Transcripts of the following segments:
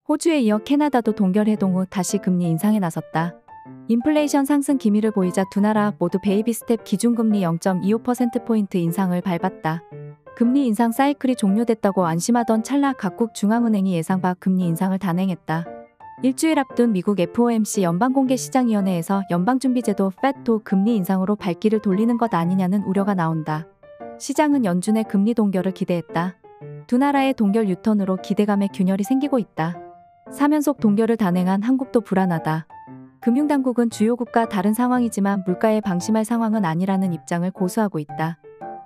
호주에 이어 캐나다도 동결 해동 후 다시 금리 인상에 나섰다. 인플레이션 상승 기미를 보이자 두 나라 모두 베이비 스텝 기준금리 0.25%포인트 인상을 밟았다. 금리 인상 사이클이 종료됐다고 안심하던 찰나 각국 중앙은행이 예상 밖 금리 인상을 단행했다. 일주일 앞둔 미국 FOMC 연방공개시장위원회에서 연방준비제도 FED도 금리 인상으로 발길을 돌리는 것 아니냐는 우려가 나온다. 시장은 연준의 금리 동결을 기대했다. 두 나라의 동결 유턴으로 기대감의 균열이 생기고 있다. 3연속 동결을 단행한 한국도 불안하다. 금융당국은 주요 국가 다른 상황이지만 물가에 방심할 상황은 아니라는 입장을 고수하고 있다.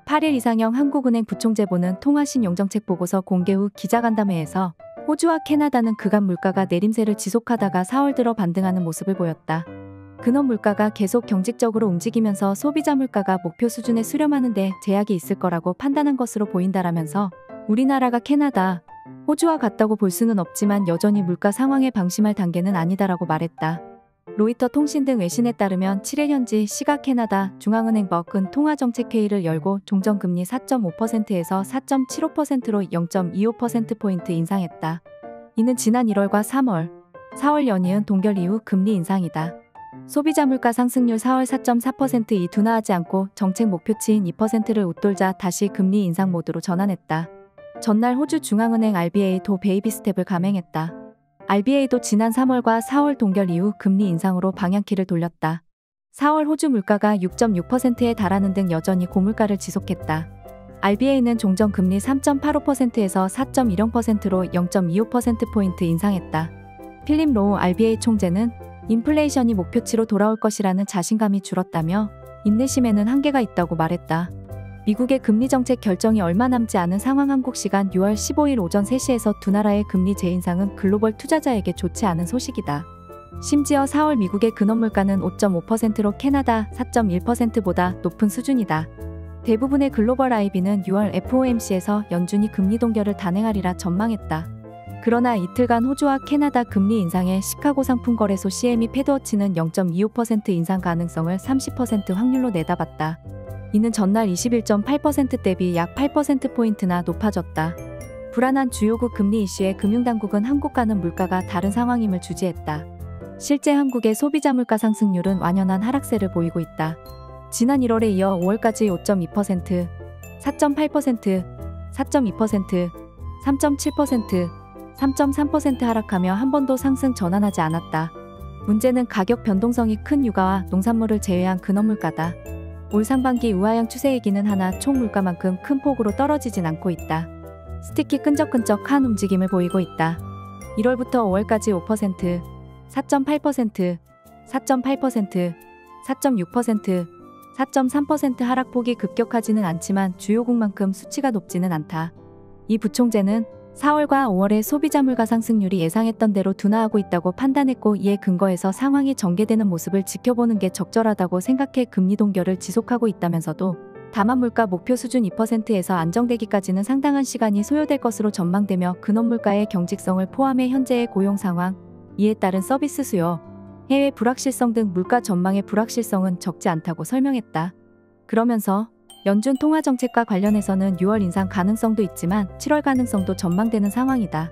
8일 이상영 한국은행 부총재보는 통화신용정책 보고서 공개 후 기자간담회에서 호주와 캐나다는 그간 물가가 내림세를 지속하다가 4월 들어 반등하는 모습을 보였다. 근원 물가가 계속 경직적으로 움직이면서 소비자 물가가 목표 수준에 수렴하는 데 제약이 있을 거라고 판단한 것으로 보인다라면서 우리나라가 캐나다, 호주와 같다고 볼 수는 없지만 여전히 물가 상황에 방심할 단계는 아니다라고 말했다. 로이터 통신 등 외신에 따르면 7일 현지 시각 캐나다 중앙은행 버큰 통화정책회의를 열고 종전금리 4.5%에서 4.75%로 0.25%포인트 인상했다. 이는 지난 1월과 3월, 4월 연이은 동결 이후 금리 인상이다. 소비자 물가 상승률 4월 4.4%이 둔화하지 않고 정책 목표치인 2%를 웃돌자 다시 금리 인상 모드로 전환했다. 전날 호주 중앙은행 RBA도 베이비 스텝을 감행했다. RBA도 지난 3월과 4월 동결 이후 금리 인상으로 방향키를 돌렸다. 4월 호주 물가가 6.6%에 달하는 등 여전히 고물가를 지속했다. RBA는 종전금리 3.85%에서 4.10%로 0.25%포인트 인상했다. 필립 로우 RBA 총재는 인플레이션이 목표치로 돌아올 것이라는 자신감이 줄었다며 인내심에는 한계가 있다고 말했다. 미국의 금리 정책 결정이 얼마 남지 않은 상황 한국 시간 6월 15일 오전 3시에서 두 나라의 금리 재인상은 글로벌 투자자에게 좋지 않은 소식이다. 심지어 4월 미국의 근원 물가는 5.5%로 캐나다 4.1%보다 높은 수준이다. 대부분의 글로벌 IB는 6월 FOMC에서 연준이 금리 동결을 단행하리라 전망했다. 그러나 이틀간 호주와 캐나다 금리 인상에 시카고 상품거래소 CME 패드워치는 0.25% 인상 가능성을 30% 확률로 내다봤다. 이는 전날 21.8% 대비 약 8%포인트나 높아졌다. 불안한 주요국 금리 이슈에 금융당국은 한국과는 물가가 다른 상황임을 주지했다. 실제 한국의 소비자 물가 상승률은 완연한 하락세를 보이고 있다. 지난 1월에 이어 5월까지 5.2%, 4.8%, 4.2%, 3.7%, 3.3% 하락하며 한 번도 상승 전환하지 않았다. 문제는 가격 변동성이 큰 유가와 농산물을 제외한 근원 물가다. 올 상반기 우하향 추세이기는 하나 총 물가만큼 큰 폭으로 떨어지진 않고 있다. 스티키 끈적끈적한 움직임을 보이고 있다. 1월부터 5월까지 5%, 4.8%, 4.8%, 4.6%, 4.3% 하락폭이 급격하지는 않지만 주요국만큼 수치가 높지는 않다. 이 부총재는 4월과 5월의 소비자 물가 상승률이 예상했던 대로 둔화하고 있다고 판단했고 이에 근거해서 상황이 전개되는 모습을 지켜보는 게 적절하다고 생각해 금리 동결을 지속하고 있다면서도 다만 물가 목표 수준 2%에서 안정되기까지는 상당한 시간이 소요될 것으로 전망되며 근원 물가의 경직성을 포함해 현재의 고용 상황, 이에 따른 서비스 수요, 해외 불확실성 등 물가 전망의 불확실성은 적지 않다고 설명했다. 그러면서 연준 통화정책과 관련해서는 6월 인상 가능성도 있지만 7월 가능성도 전망되는 상황이다.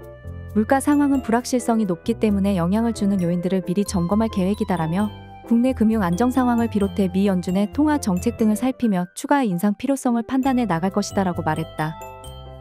물가 상황은 불확실성이 높기 때문에 영향을 주는 요인들을 미리 점검할 계획이다라며 국내 금융 안정 상황을 비롯해 미 연준의 통화 정책 등을 살피며 추가 인상 필요성을 판단해 나갈 것이다라고 말했다.